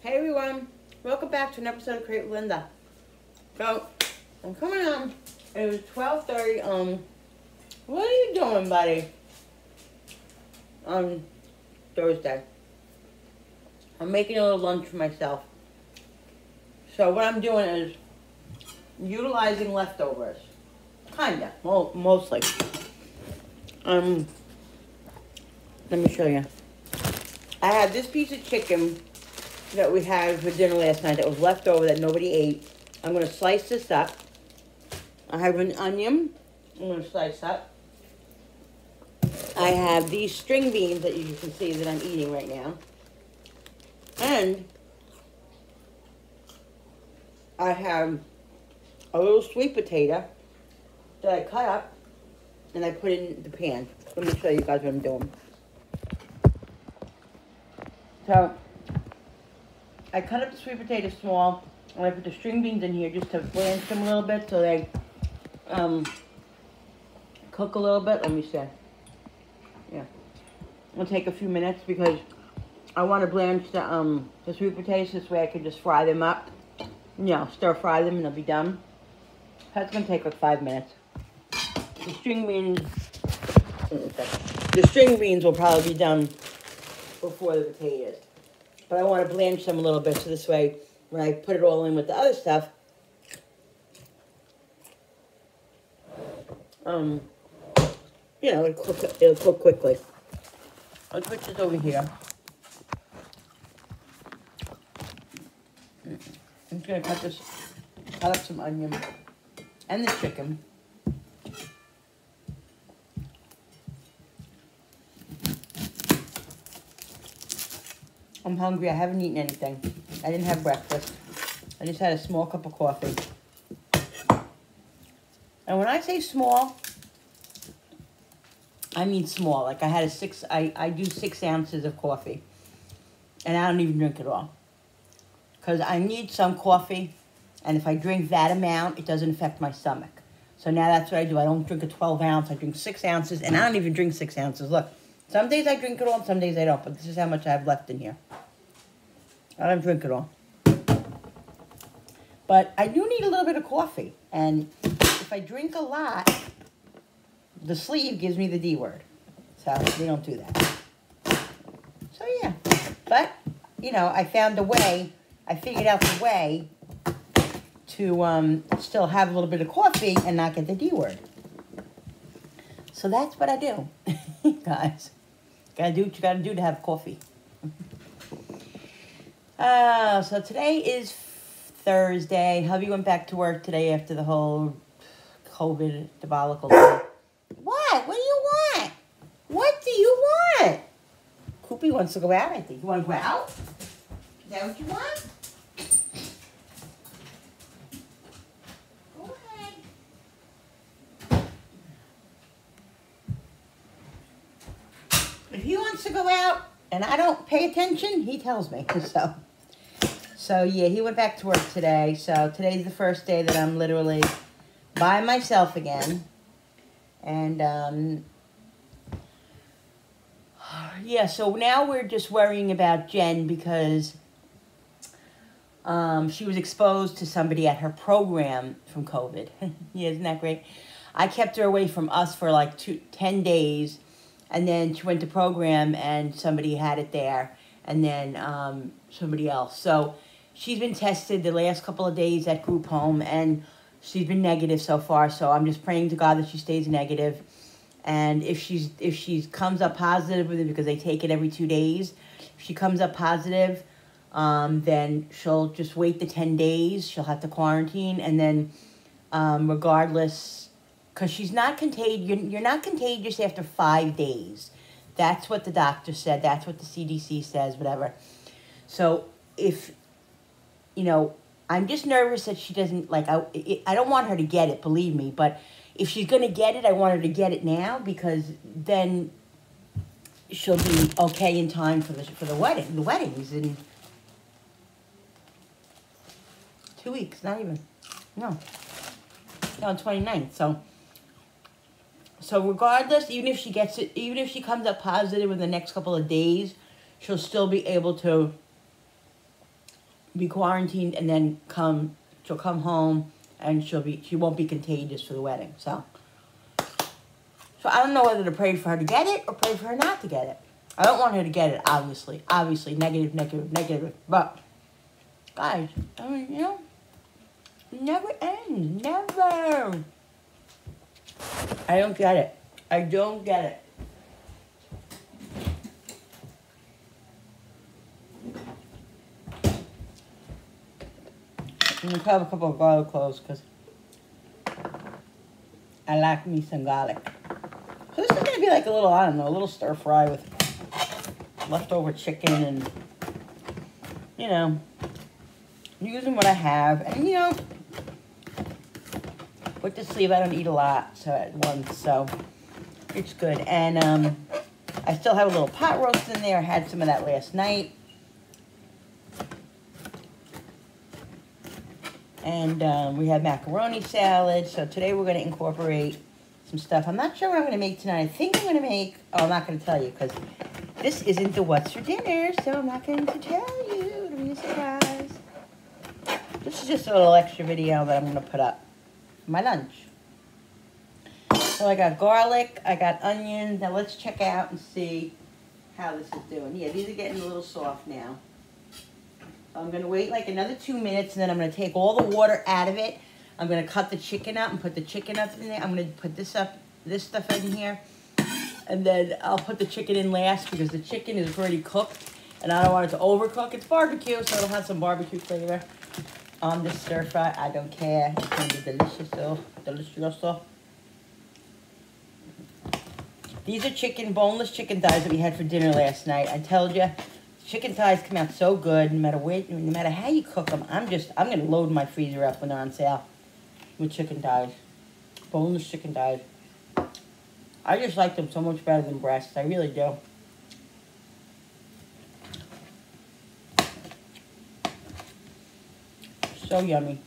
Hey everyone, welcome back to an episode of Create with Linda. So, I'm coming on, it was 12:30, what are you doing, buddy? On Thursday. I'm making a little lunch for myself. So what I'm doing is utilizing leftovers. Kinda, mostly. Let me show you. I have this piece of chicken that we had for dinner last night that was left over that nobody ate. I'm going to slice this up. I have an onion I'm going to slice up. I have these string beans that you can see that I'm eating right now. And I have a little sweet potato that I cut up and I put in the pan. Let me show you guys what I'm doing. So, I cut up the sweet potato small, and I put the string beans in here just to blanch them a little bit so they cook a little bit. Let me see. Yeah. It'll take a few minutes because I want to blanch the sweet potatoes this way I can just fry them up. You know, stir fry them and they'll be done. That's going to take like 5 minutes. The string beans will probably be done before the potatoes. But I want to blanch them a little bit so this way, when I put it all in with the other stuff, you know, it'll cook quickly. I'll put this over here. I'm just going to cut up some onion and the chicken. I'm hungry. I haven't eaten anything. I didn't have breakfast. I just had a small cup of coffee. And when I say small, I mean small. Like I had I do 6 ounces of coffee. And I don't even drink it all. Because I need some coffee. And if I drink that amount, it doesn't affect my stomach. So now that's what I do. I don't drink a 12 ounce. I drink 6 ounces. And I don't even drink 6 ounces. Look. Some days I drink it all, some days I don't. But this is how much I have left in here. I don't drink it all. But I do need a little bit of coffee. And if I drink a lot, the sleeve gives me the D word. So we don't do that. So yeah. But, you know, I found a way. I figured out the way to still have a little bit of coffee and not get the D word. So that's what I do, guys. Gotta do what you gotta do to have coffee. So today is Thursday. Hubby went back to work today after the whole COVID debacle. What? What do you want? What do you want? Koopy wants to go out, I think. You want to go out? Is that what you want? If he wants to go out and I don't pay attention, he tells me. So yeah, he went back to work today. So today's the first day that I'm literally by myself again. And yeah, so now we're just worrying about Jen because she was exposed to somebody at her program from COVID. Yeah, isn't that great? I kept her away from us for like 10 days. And then she went to program and somebody had it there. And then somebody else. So she's been tested the last couple of days at group home. And she's been negative so far. So I'm just praying to God that she stays negative. And if she comes up positive with it, because they take it every 2 days. If she comes up positive, then she'll just wait the 10 days. She'll have to quarantine. And then regardless... Because she's not contagious. You're not contagious after 5 days. That's what the doctor said. That's what the CDC says, whatever. So if, you know, I'm just nervous that she doesn't, like, I don't want her to get it, believe me. But if she's going to get it, I want her to get it now because then she'll be okay in time for the wedding. The wedding's in 2 weeks, not even. No, 29th, So regardless, even if she gets it, even if she comes up positive in the next couple of days, she'll still be able to be quarantined, and then she'll come home, and she won't be contagious for the wedding. So I don't know whether to pray for her to get it or pray for her not to get it. I don't want her to get it, obviously. Obviously, negative. But, guys, I mean, you know, it never ends. Never. I don't get it. I don't get it. I'm going to have a couple of garlic cloves because I like me some garlic. So this is going to be like a little, I don't know, a little stir fry with leftover chicken and, you know, using what I have. And, you know, with the sleeve, I don't eat a lot so at once, so it's good. And I still have a little pot roast in there. I had some of that last night. And we have macaroni salad. So today we're going to incorporate some stuff. I'm not sure what I'm going to make tonight. I think I'm going to make, oh, I'm not going to tell you because this isn't the What's for Dinner, so I'm not going to tell you. It'll be a surprise. This is just a little extra video that I'm going to put up for my lunch. So I got garlic, I got onions. Now let's check out and see how this is doing. Yeah, these are getting a little soft now. I'm going to wait like another 2 minutes, and then I'm going to take all the water out of it. I'm going to cut the chicken up and put the chicken up in there. I'm going to put this stuff in here. And then I'll put the chicken in last because the chicken is already cooked. And I don't want it to overcook. It's barbecue, so it'll have some barbecue flavor on this stir fry. I don't care. It's going to be delicious, though. Delicioso. These are boneless chicken thighs that we had for dinner last night. I told you. Chicken thighs come out so good, no matter how you cook them. I'm going to load my freezer up when they're on sale with chicken thighs. Boneless chicken thighs. I just like them so much better than breasts. I really do. So yummy.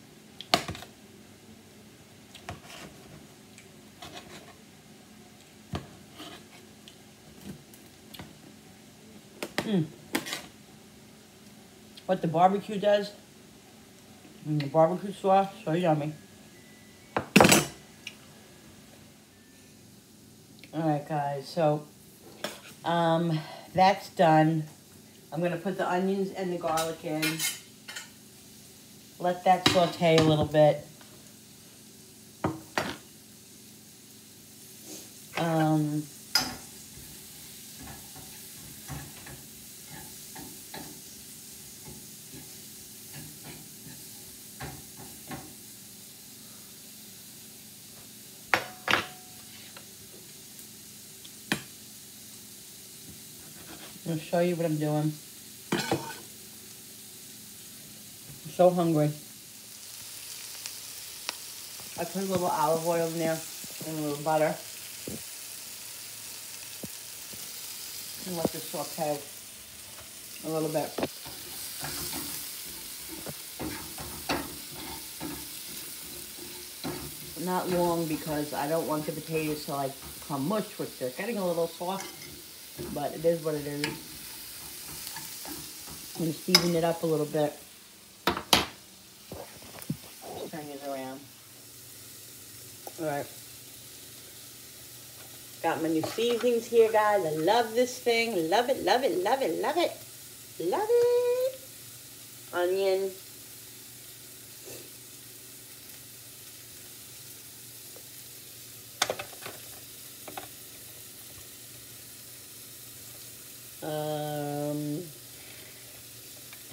What the barbecue does, the barbecue sauce, so yummy. Alright guys, so that's done. I'm going to put the onions and the garlic in. Let that saute a little bit. I'm going to show you what I'm doing. I'm so hungry. I put a little olive oil in there and a little butter. And let this saute a little bit. Not long because I don't want the potatoes to like become mush, which they're getting a little soft. But it is what it is. I'm going to season it up a little bit. Just turn this around. Alright. Got my new seasonings here, guys. I love this thing. Love it, love it, love it, love it. Love it. Onion.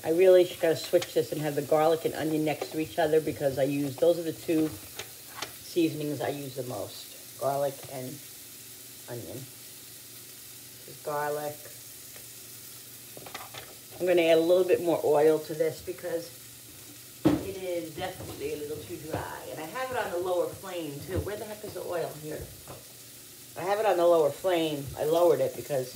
I really gotta switch this and have the garlic and onion next to each other because those are the two seasonings I use the most. Garlic and onion. This is garlic. I'm gonna add a little bit more oil to this because it is definitely a little too dry. And I have it on the lower flame too. Where the heck is the oil? Here. I have it on the lower flame. I lowered it because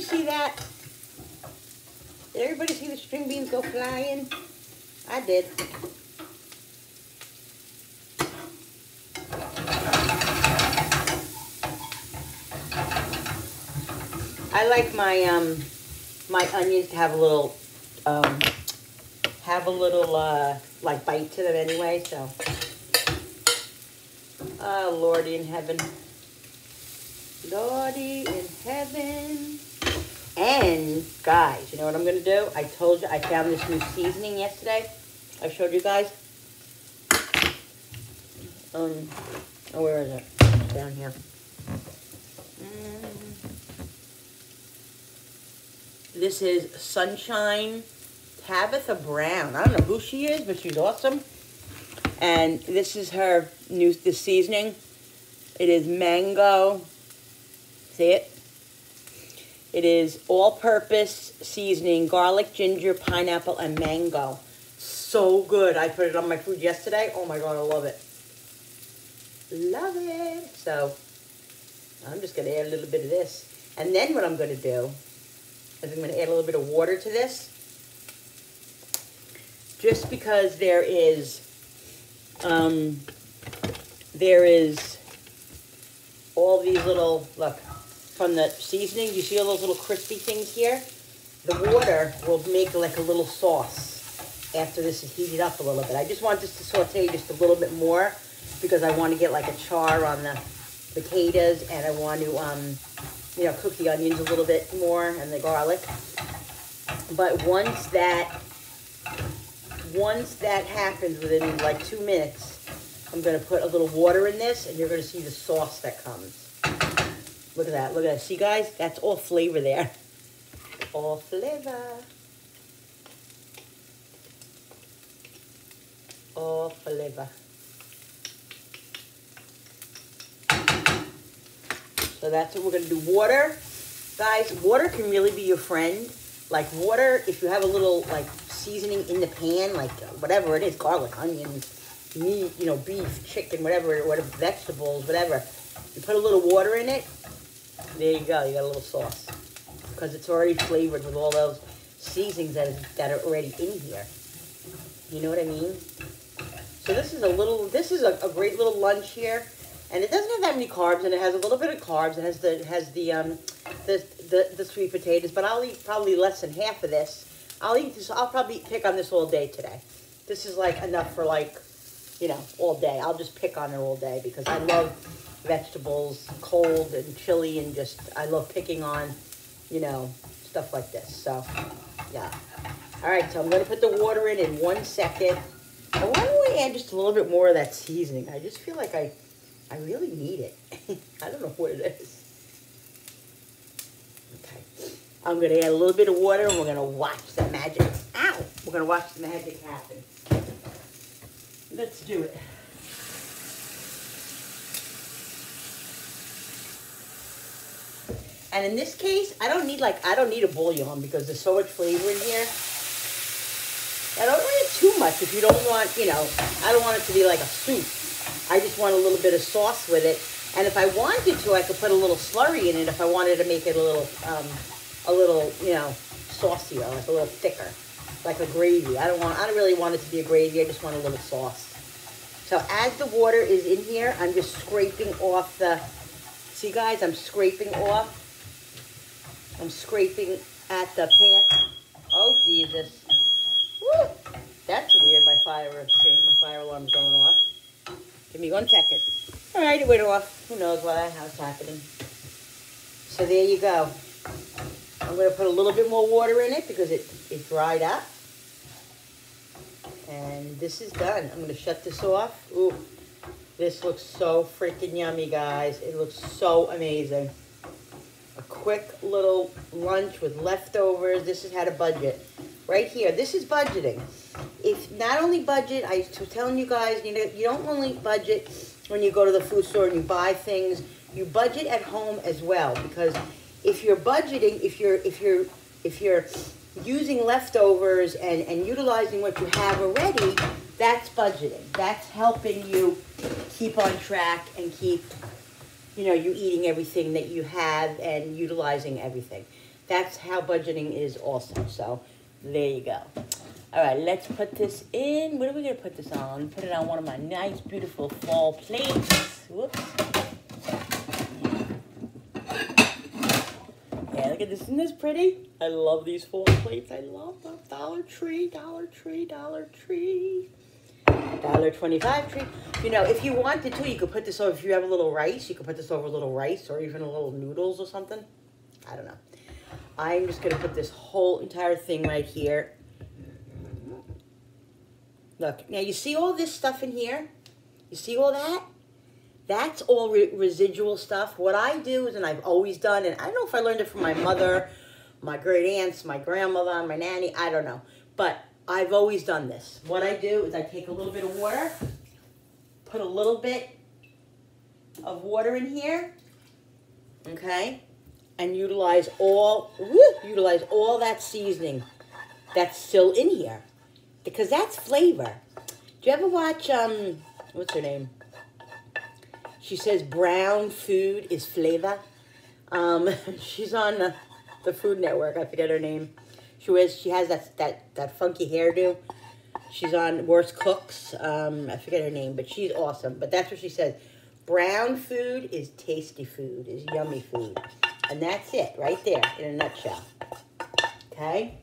see that? Did everybody see the string beans go flying? I did. I like my my onions to have a little like bite to them anyway. So, oh Lordy in heaven, Lordy in heaven. And guys, you know what I'm gonna do? I told you I found this new seasoning yesterday. I showed you guys. Oh, where is it? It's down here. This is Sunshine Tabitha Brown. I don't know who she is, but she's awesome. And this is her this seasoning. It is mango. See it? It is all-purpose seasoning, garlic, ginger, pineapple, and mango. So good. I put it on my food yesterday. Oh my God, I love it. Love it. So I'm just going to add a little bit of this. And then what I'm going to do is I'm going to add a little bit of water to this. Just because there is all these little, look, from the seasoning, you see all those little crispy things here? The water will make like a little sauce after this is heated up a little bit. I just want this to saute just a little bit more because I want to get like a char on the potatoes, and I want to, you know, cook the onions a little bit more and the garlic. But once that happens within like 2 minutes, I'm going to put a little water in this, and you're going to see the sauce that comes. Look at that. Look at that. See, guys? That's all flavor there. All flavor. All flavor. So that's what we're going to do. Water. Guys, water can really be your friend. Like water, if you have a little, like, seasoning in the pan, like whatever it is, garlic, onions, meat, you know, beef, chicken, whatever, vegetables, whatever. You put a little water in it. There you go. You got a little sauce. Because it's already flavored with all those seasonings that are already in here. You know what I mean? So this is a great little lunch here. And it doesn't have that many carbs, and it has a little bit of carbs. It has the sweet potatoes, but I'll eat probably less than half of this. I'll probably pick on this all day today. This is like enough for, like, you know, all day. I'll just pick on it all day because I love vegetables, cold and chili, and just, I love picking on, you know, stuff like this. So, yeah. All right, so I'm going to put the water in 1 second. And why don't we add just a little bit more of that seasoning? I just feel like I really need it. I don't know what it is. Okay. I'm going to add a little bit of water, and we're going to watch the magic. Ow! We're going to watch the magic happen. Let's do it. And in this case, I don't need a bouillon because there's so much flavor in here. I don't want it too much if you don't want, you know, I don't want it to be like a soup. I just want a little bit of sauce with it. And if I wanted to, I could put a little slurry in it if I wanted to make it a little, you know, saucier, like a little thicker, like a gravy. I don't really want it to be a gravy. I just want a little sauce. So as the water is in here, I'm just scraping off the, see guys, I'm scraping off. I'm scraping at the pan. Oh, Jesus. Woo! That's weird, my fire alarm's going off. Give me 1 second. All right, it went off. Who knows how's happening. So there you go. I'm going to put a little bit more water in it because it dried up. And this is done. I'm going to shut this off. Ooh, this looks so freaking yummy, guys. It looks so amazing. A quick little lunch with leftovers. This is how to budget. Right here. This is budgeting. If not only budget, I'm telling you guys, you know, you don't only budget when you go to the food store and you buy things. You budget at home as well, because if you're budgeting, if you're using leftovers and utilizing what you have already, that's budgeting. That's helping you keep on track and keep, you know, you eating everything that you have and utilizing everything. That's how budgeting is also. So there you go. All right, let's put this in. What are we going to put this on? Put it on one of my nice, beautiful fall plates. Whoops. Yeah, look at at this. Isn't this pretty? I love these foil plates. I love them. Dollar Tree, Dollar Tree, Dollar Tree. $1.25 tree. You know, if you wanted to, you could put this over. If you have a little rice, you could put this over a little rice or even a little noodles or something. I don't know. I'm just going to put this whole entire thing right here. Look, now you see all this stuff in here? You see all that? That's all residual stuff. What I do is, and I've always done, and I don't know if I learned it from my mother, my great aunts, my grandmother, my nanny, I don't know. But I've always done this. What I do is I take a little bit of water, put a little bit of water in here, okay, and utilize all that seasoning that's still in here, because that's flavor. Do you ever watch, what's her name? She says brown food is flavor. She's on the Food Network. I forget her name. She has that funky hairdo. She's on Worst Cooks. I forget her name, but she's awesome. But that's what she says. Brown food is tasty food, is yummy food. And that's it, right there, in a nutshell. Okay?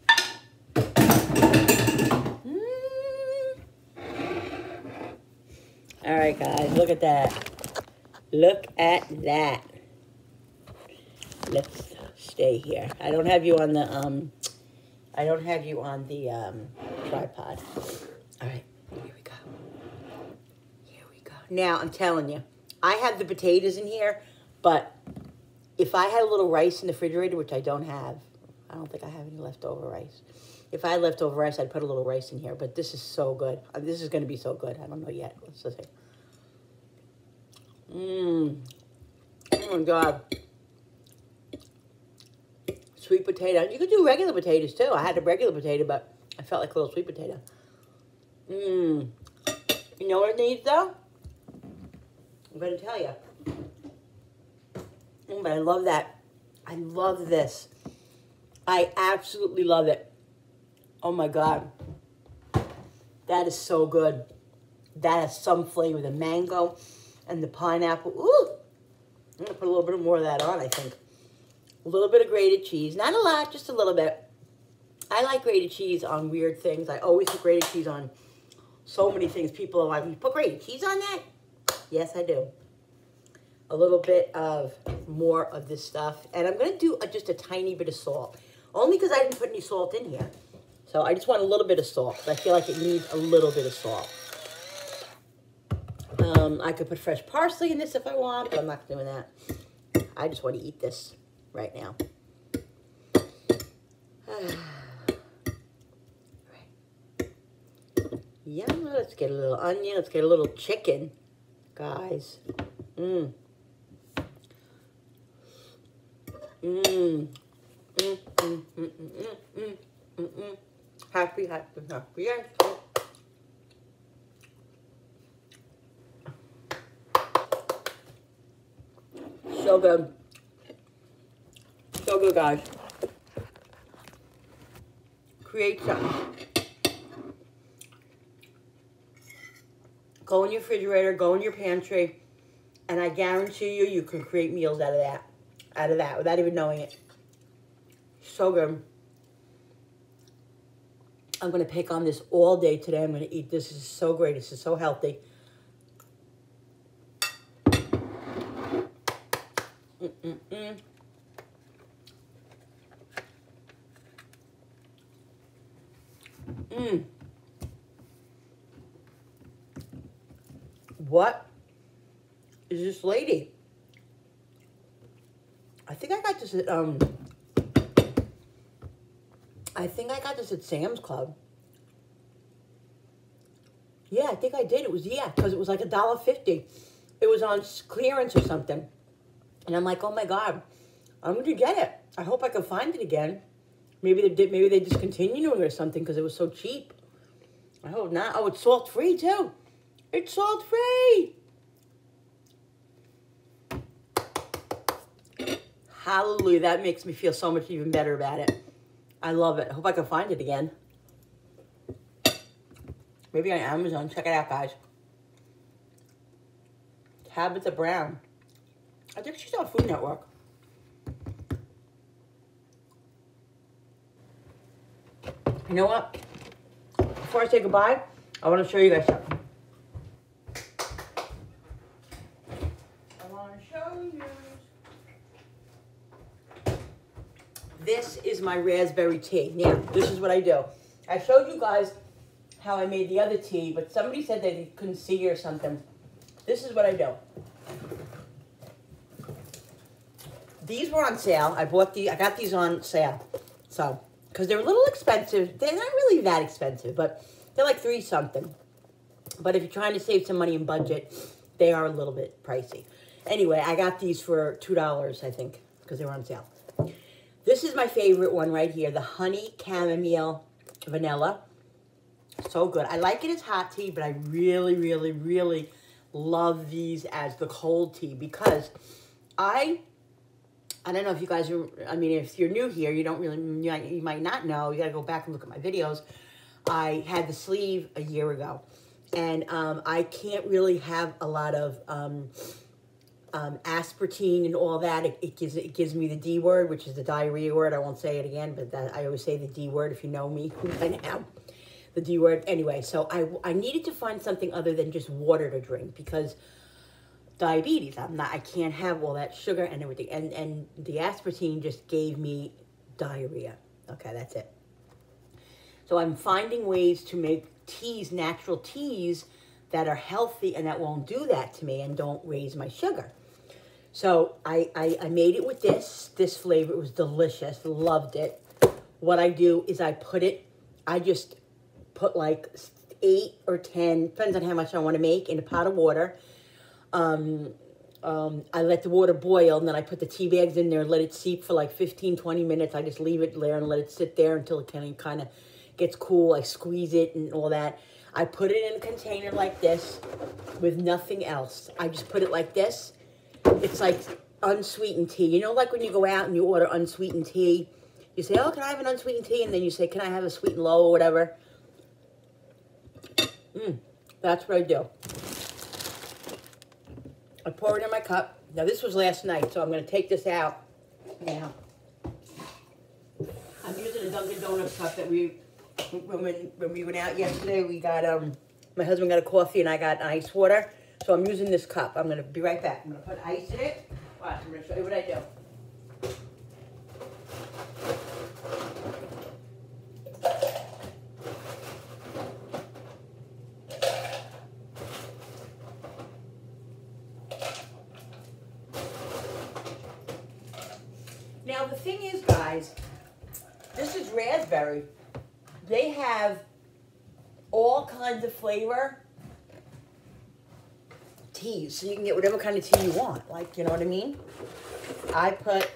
All right, guys, look at that. Look at that. Let's stay here. I don't have you on the tripod. All right, here we go. Here we go. Now, I'm telling you, I have the potatoes in here, but if I had a little rice in the refrigerator, which I don't have, I don't think I have any leftover rice. If I had leftover rice, I'd put a little rice in here, but this is so good. This is going to be so good. I don't know yet. Let's just see. Oh my God. Sweet potato. You could do regular potatoes too. I had a regular potato, but I felt like a little sweet potato. You know what it needs though? I'm going to tell you. But I love that. I love this. I absolutely love it. Oh my God. That is so good. That has some flavor. The mango and the pineapple. Ooh. I'm going to put a little bit more of that on, I think. A little bit of grated cheese. Not a lot, just a little bit. I like grated cheese on weird things. I always put grated cheese on so many things. People are like, you put grated cheese on that? Yes, I do. A little bit of more of this stuff. And I'm going to do just a tiny bit of salt. Only because I didn't put any salt in here. So I just want a little bit of salt. I feel like it needs a little bit of salt. I could put fresh parsley in this if I want, but I'm not doing that. I just want to eat this right now. Yeah, let's get a little onion. Let's get a little chicken, guys. Happy, happy, happy. Yes. So good. So good, guys. Create something. Go in your refrigerator, go in your pantry, and I guarantee you, you can create meals out of that, without even knowing it. So good. I'm going to pick on this all day today. I'm going to eat this. This is so great. This is so healthy. What is this lady? I think I got this at at Sam's Club. Yeah, I think I did. It was, yeah, because it was like $1.50. It was on clearance or something. And I'm like, oh my God, I'm going to get it. I hope I can find it again. Maybe they discontinued it or something because it was so cheap. I hope not. Oh, it's salt-free too. It's salt-free. Hallelujah. That makes me feel so much even better about it. I love it. I hope I can find it again. Maybe on Amazon. Check it out, guys. Tabitha Brown. I think she's on Food Network. You know what? Before I say goodbye, I want to show you guys something. I want to show you. This is my raspberry tea. Now, this is what I do. I showed you guys how I made the other tea, but somebody said they couldn't see or something. This is what I do. These were on sale. I got these on sale. So, because they're a little expensive. They're not really that expensive, but they're like $3 something. But if you're trying to save some money and budget, they are a little bit pricey. Anyway, I got these for $2, I think, because they were on sale. This is my favorite one right here, the honey chamomile vanilla. So good. I like it as hot tea, but I really, really, really love these as the cold tea because I don't know if you guys are, I mean, if you're new here, you don't really, you might not know. You got to go back and look at my videos. I had the sleeve a year ago, and I can't really have a lot of aspartame and all that. It gives me the D word, which is the diarrhea word. I won't say it again, but I always say the D word if you know me by now. The D word. Anyway, so I needed to find something other than just water to drink because diabetes. I can't have all that sugar and everything. And the aspartame just gave me diarrhea. Okay, that's it. So I'm finding ways to make teas, natural teas, that are healthy and that won't do that to me and don't raise my sugar. So I made it with this flavor. It was delicious. Loved it. What I do is I just put like 8 or 10, depends on how much I want to make, in a pot of water. I let the water boil, and then I put the tea bags in there and let it seep for like 15, 20 minutes. I just leave it there and let it sit there until it kind of gets cool. I squeeze it and all that. I put it in a container like this with nothing else. I just put it like this. It's like unsweetened tea. You know, like when you go out and you order unsweetened tea, you say, oh, can I have an unsweetened tea? And then you say, can I have a sweet and low or whatever? That's what I do. I pour it in my cup. Now, this was last night, so I'm going to take this out now. I'm using a Dunkin' Donuts cup that when we went out yesterday, we got, my husband got a coffee and I got ice water. So I'm using this cup. I'm going to be right back. I'm going to put ice in it. Watch, I'm going to show you what I do. Now, the thing is, guys, this is raspberry. They have all kinds of flavor teas, so you can get whatever kind of tea you want. Like, you know what I mean? I put,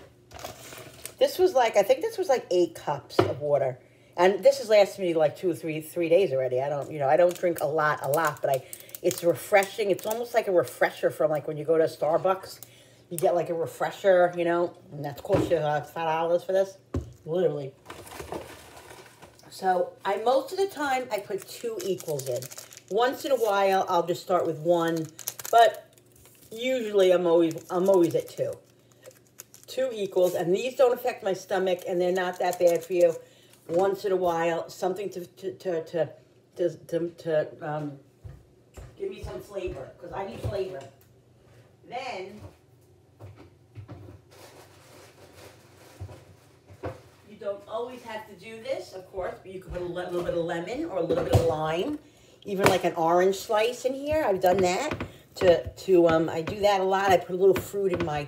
this was like, I think this was like 8 cups of water. And this has lasted me like 2 or 3 days already. I don't drink a lot, but it's refreshing. It's almost like a refresher from like when you go to Starbucks. You get like a refresher, you know, and that's cost you $5 for this, literally. So most of the time I put 2 equals in. Once in a while I'll just start with 1, but usually I'm always at 2. 2 equals, and these don't affect my stomach, and they're not that bad for you. Once in a while, something to give me some flavor, because I need flavor. Then you don't always have to do this, of course, but you can put a little bit of lemon or a little bit of lime, even like an orange slice in here. I've done that. I do that a lot. I put a little fruit in my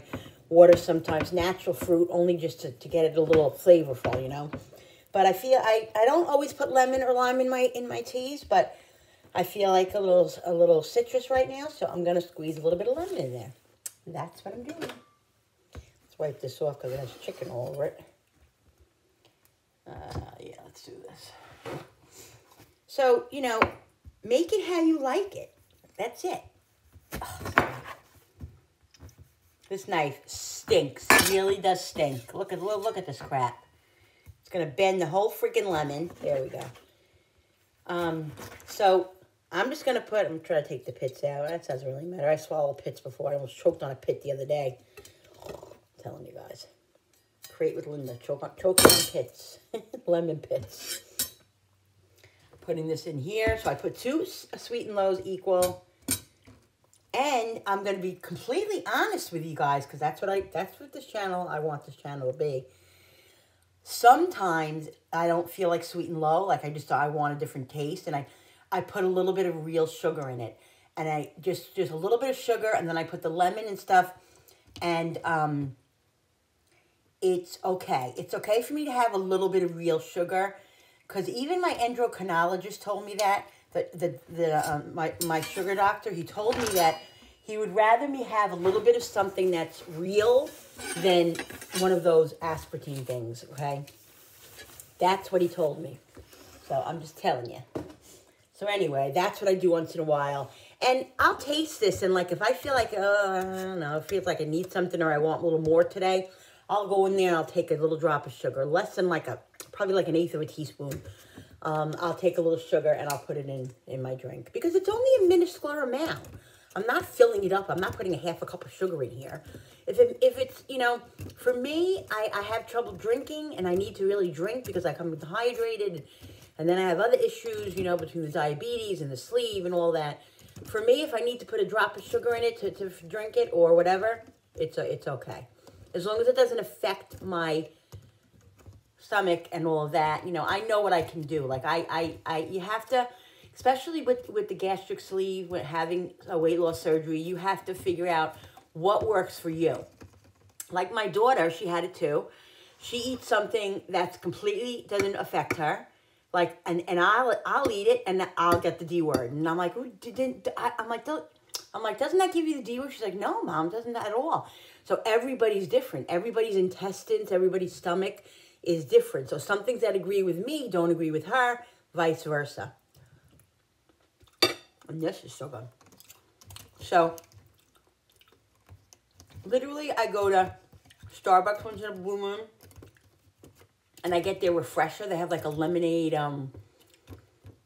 water sometimes, natural fruit, only just to get it a little flavorful, you know. But I feel I don't always put lemon or lime in my teas, but I feel like a little citrus right now, so I'm gonna squeeze a little bit of lemon in there. That's what I'm doing. Let's wipe this off because it has chicken all over it. Yeah, let's do this. So, you know, make it how you like it. That's it. Oh, this knife stinks. It really does stink. Look at this crap. It's going to bend the whole freaking lemon. There we go. So I'm just going to I'm trying to take the pits out. That doesn't really matter. I swallowed pits before. I almost choked on a pit the other day. I'm telling you guys. Create with Linda. Choking on pits. Lemon pits. putting this in here. So I put 2 sweet and lows equal. And I'm going to be completely honest with you guys, because that's what this channel, I want this channel to be. Sometimes I don't feel like sweet and low, like I want a different taste, and I put a little bit of real sugar in it. And I just a little bit of sugar, and then I put the lemon and stuff, and it's okay. It's okay for me to have a little bit of real sugar, because even my endocrinologist told me that, my sugar doctor, he told me that he would rather me have a little bit of something that's real than one of those aspartame things, okay? That's what he told me. So I'm just telling you. So anyway, that's what I do once in a while. And I'll taste this, and like if I feel like, I don't know, it feels like I need something or I want a little more today, I'll go in there and I'll take a little drop of sugar, less than probably like 1/8 of a teaspoon. I'll take a little sugar and I'll put it in my drink, because it's only a minuscule amount. I'm not filling it up. I'm not putting a 1/2 cup of sugar in here. If it's, you know, for me, I have trouble drinking, and I need to really drink because I come dehydrated, and then I have other issues, you know, between the diabetes and the sleeve and all that. For me, if I need to put a drop of sugar in it to drink it or whatever, it's okay. As long as it doesn't affect my stomach and all of that, you know, I know what I can do. Like you have to, especially with the gastric sleeve, with having a weight loss surgery, you have to figure out what works for you. Like my daughter, she had it too. She eats something that's completely doesn't affect her. Like, and I'll eat it and I'll get the D word. And I'm like, I'm like, doesn't that give you the D word? She's like, no, Mom, doesn't that at all. So everybody's different. Everybody's intestines, everybody's stomach is different. So some things that agree with me don't agree with her, vice versa. And this is so good. So, literally, I go to Starbucks once in a blue moon, and I get their refresher. They have like a lemonade,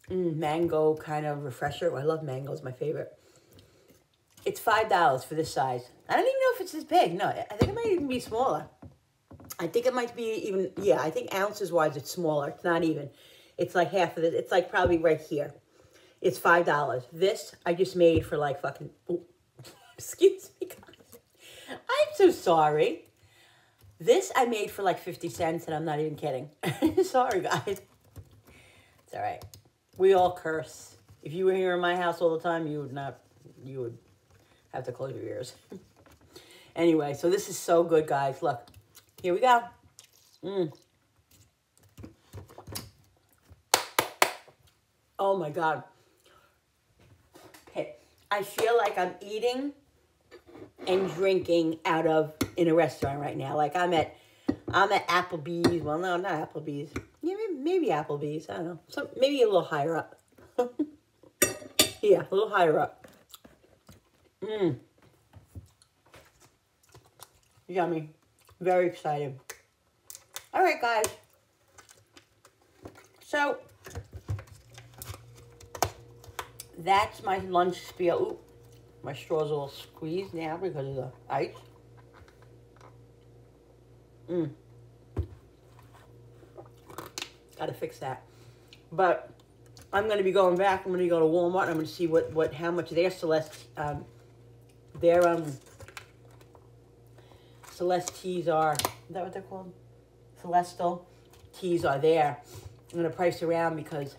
mango kind of refresher. I love mango, it's my favorite. It's $5 for this size. I don't even know if it's this big. No, I think it might even be smaller. I think it might be even, yeah, I think ounces-wise it's smaller. It's not even. It's like half of it. It's like probably right here. It's $5. This I just made for like fucking, oh, excuse me, guys. I'm so sorry. This I made for like 50 cents, and I'm not even kidding. Sorry, guys. It's all right. We all curse. If you were here in my house all the time, you would have to close your ears. Anyway, so this is so good, guys. Look, here we go. Oh my God. Okay, I feel like I'm eating and drinking in a restaurant right now. Like I'm at Applebee's. Well, no, not Applebee's. Yeah, maybe Applebee's. I don't know. Maybe a little higher up. Yeah, a little higher up. Yummy. Very excited. All right, guys. So that's my lunch spiel. Ooh, my straw's a little squeezed now because of the ice. Gotta fix that. But I'm gonna be going back. I'm gonna go to Walmart. And I'm gonna see how much their Celeste teas are. Is that what they're called? Celestial teas are there. I'm gonna price around because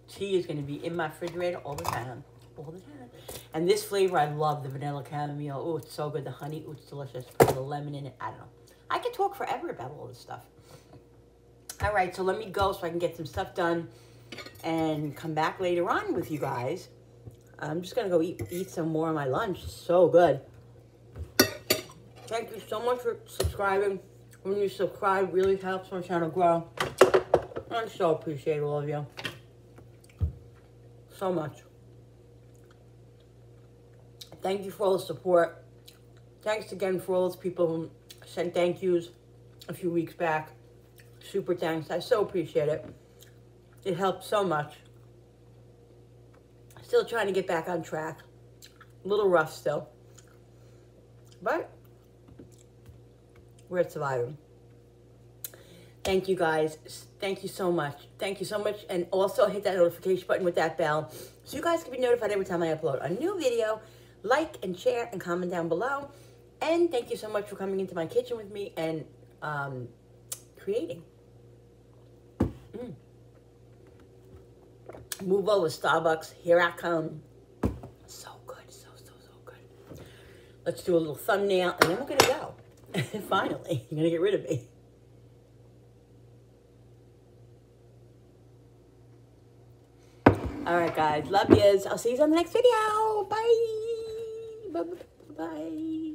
tea is gonna be in my refrigerator all the time. All the time. And this flavor, I love the vanilla chamomile. Oh, it's so good. The honey, oh, it's delicious. Put the lemon in it. I don't know. I could talk forever about all this stuff. All right, so let me go so I can get some stuff done and come back later on with you guys. I'm just gonna go eat some more of my lunch. It's so good. Thank you so much for subscribing. When you subscribe, really helps my channel grow. I so appreciate all of you. So much. Thank you for all the support. Thanks again for all those people who sent thank yous a few weeks back. Super thanks. I so appreciate it. It helped so much. Still trying to get back on track. A little rough still. But we're surviving. Thank you guys. Thank you so much. Thank you so much. And also hit that notification button with that bell so you guys can be notified every time I upload a new video. Like and share and comment down below. And thank you so much for coming into my kitchen with me and creating. Move over, Starbucks. Here I come. So good. So good. Let's do a little thumbnail and then we're going to go. Finally, you're going to get rid of me. All right, guys. Love yous. I'll see you on the next video. Bye. Bye. Bye.